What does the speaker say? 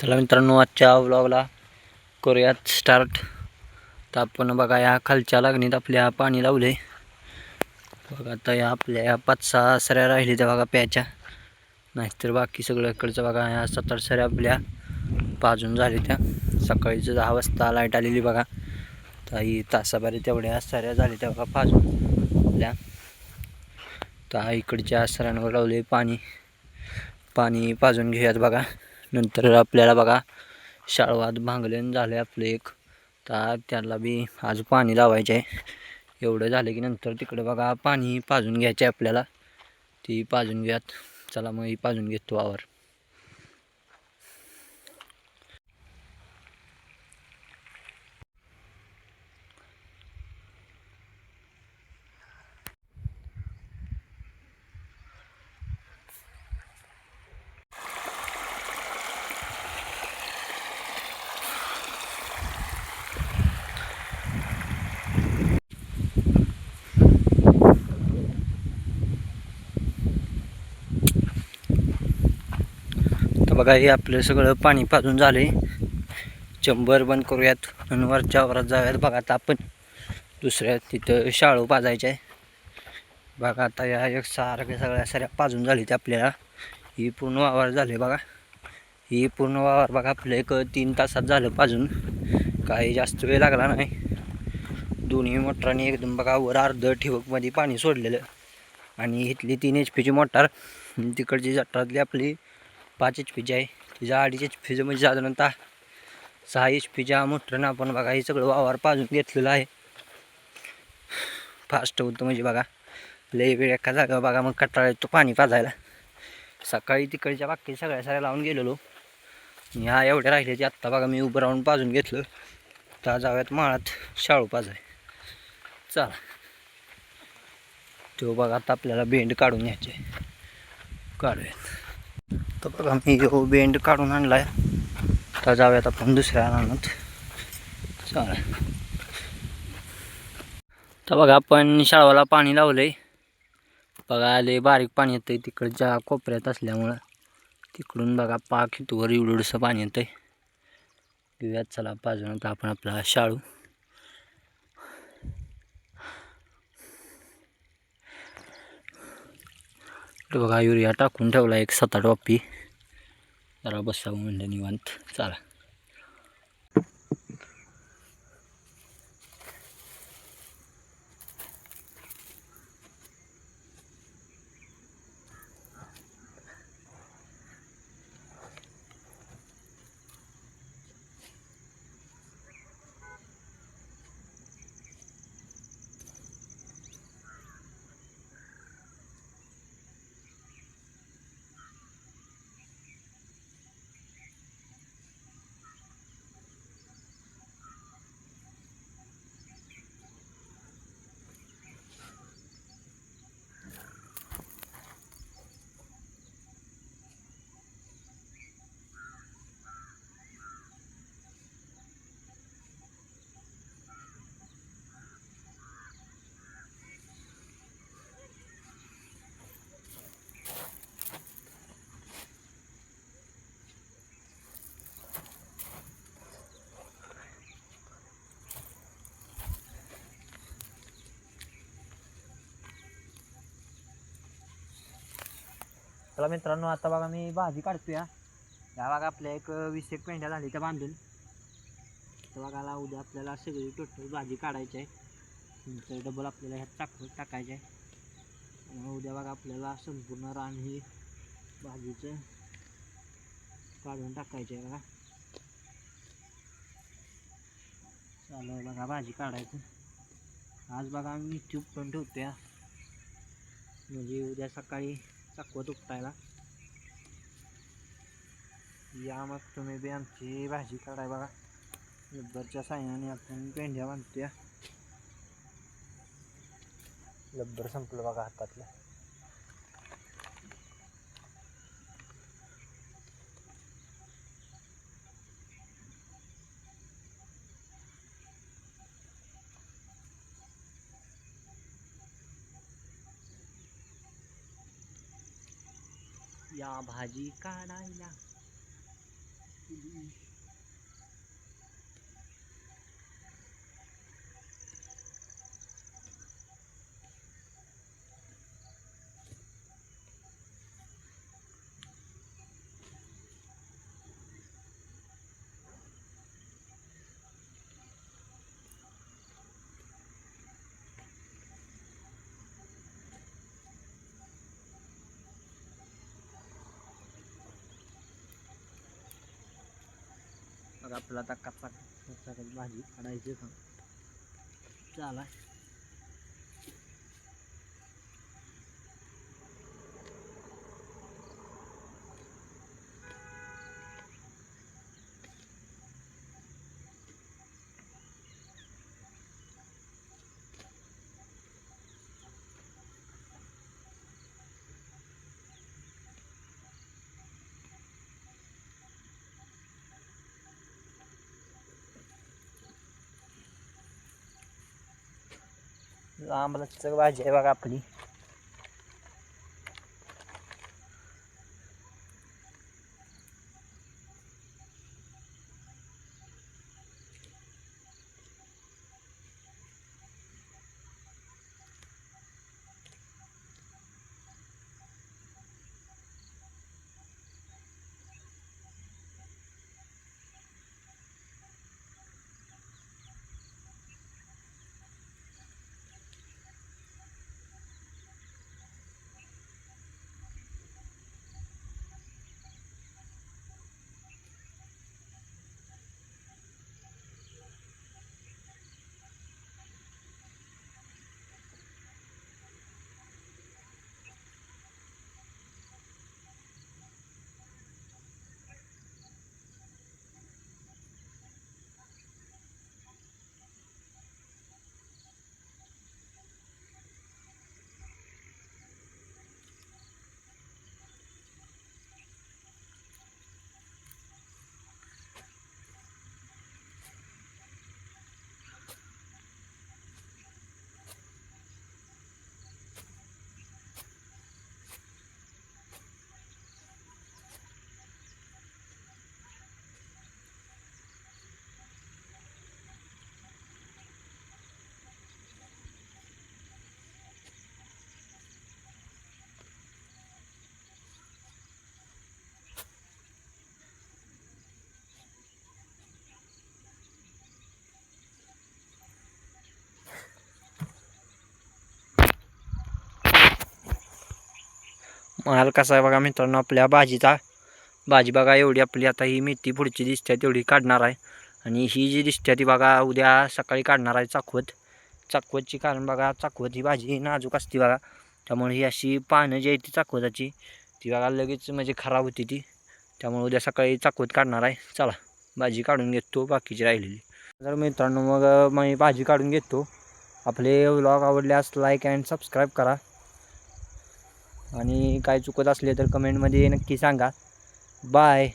चला मित्रांनो, आजच्या व्लॉगला करूयात स्टार्ट. तर आपण बघा या खालच्या लागणीत आपल्या पाणी लावले बघा. आता या आपल्या 5-6 सऱ्या राहिली त्या बघा प्याच्या, नाहीतर बाकी सगळं इकडचं बघा. या 7-8 सऱ्या आपल्या पाजून झाली त्या. सकाळीच 10 वाजता लाईट आलेली बघा. तर ही तासाभर तेवढ्या सऱ्या झाली त्या बघा पाजून आपल्या. तर इकडच्या सऱ्यांवर लावले पाणी पाजून घेऊयात बघा. नंतर आपल्याला बघा शाळवात भांगलन झालं आपलं एक, तर त्याला बी आज पाणी लावायचं आहे. एवढं झालं की नंतर तिकडे बघा पाणी पाजून घ्यायचे आपल्याला. ती पाजून घ्यात. चला मग ही पाजून घेतो वावर. तर बघा हे आपलं सगळं पाणी पाजून झाले. चंबर बंद करूयात आणि वरच्या वावरात जाऊयात बघा. आता आपण दुसऱ्या तिथं शाळू पाजायचं आहे बघा. आता या एक सारख्या सगळ्या सऱ्या पाजून झाली ते आपल्याला. ही पूर्ण वावर झाले बघा. ही पूर्ण वावर बघा आपलं एक 3 तासात झालं पाजून. काही जास्त वेळ लागला नाही. दोन्ही मोटरांनी एकदम बघा वर अर्ध ठिबकमध्ये पाणी सोडलेलं. आणि इथली 3 HP ची मोटार, तिकडची जठारातली आपली 5 HP आहे. तिच्या 2.5 HP म्हणजे साधारणतः 6 HP मोटरनं आपण बघा हे सगळं वावर पाजून घेतलेलं आहे. फास्ट होतं म्हणजे बघा. लई वेळ एका जागा बघा मग कंटाळा येतो पाणी पाजायला. सकाळी तिकडच्या बाकी सगळ्या साऱ्या लावून गेलेलो. ह्या एवढ्या राहिल्याची आत्ता बघा मी उभं राहून पाजून घेतलं. तर जाऊयात माळात शाळू पाजाय. चला तो बघा आता आपल्याला बेंड काढून घ्यायचे. काढूयात. तर बघा मी हो बेंड काढून आणलाय. तर जाऊयात आपण दुसऱ्या रानात. चला. तर बघा आपण शाळवाला पाणी लावलंय बघा. लय बारीक पाणी येतंय तिकडच्या कोपऱ्यात असल्यामुळं. तिकडून बघा पाक इथवर एवढंसं पाणी येतंय. घेऊयात चला पाजून आता आपण आपला शाळू. बघा युरिया टाकून ठेवला एक 7-8 वापी. जरा बसावं म्हणलं निवांत. चला. चला मित्रांनो, आता बघा मी भाजी काढतोय. या बघा आपल्या एक 20 पेंड्या झाली त्या बांधून. तर बघायला उद्या आपल्याला सगळी टोटल भाजी काढायची आहे. नंतर डबल आपल्याला ह्यात टाकायचं आहे. त्यामुळे उद्या बघा आपल्याला संपूर्ण रान ही भाजीचं काढून टाकायचं आहे बघा. चालू बघा भाजी काढायचं. आज बघा मी ट्यूब पण ठेवतोय म्हणजे उद्या सकाळी चकवत उपटायला या. मग तुम्ही बी आमची भाजी काढाय बघा. लब्बरच्या साह्याने आपण पेंड्या बांधतोय. लब्बर संपलं बघा हातातलं. या भाजी काढायला बघा आपला आता कच्चा भाजी काढायची चला. लांबलचक भाजी आहे बघा आपली. माल कसा आहे बघा मित्रांनो आपल्या भाजीचा. भाजी बघा एवढी आपली आता ही मेथी पुढची दिसते तेवढी काढणार आहे. आणि ही जी दिसते ती बघा उद्या सकाळी काढणार आहे चाकवतची. कारण बघा चाकवत ही भाजी नाजूक असते बघा. त्यामुळे ही अशी पानं जी आहे ती चाकवताची ती बघा लगेच म्हणजे खराब होती ती. त्यामुळे उद्या सकाळी चाकवत काढणार आहे. चला भाजी काढून घेतो बाकीची राहिलेली. तर मित्रांनो मग मी भाजी काढून घेतो. आपले व्लॉग आवडल्यास लाईक अँड सबस्क्राईब करा. आणि काय चुकत असले तर कमेंटमध्ये नक्की सांगा. बाय.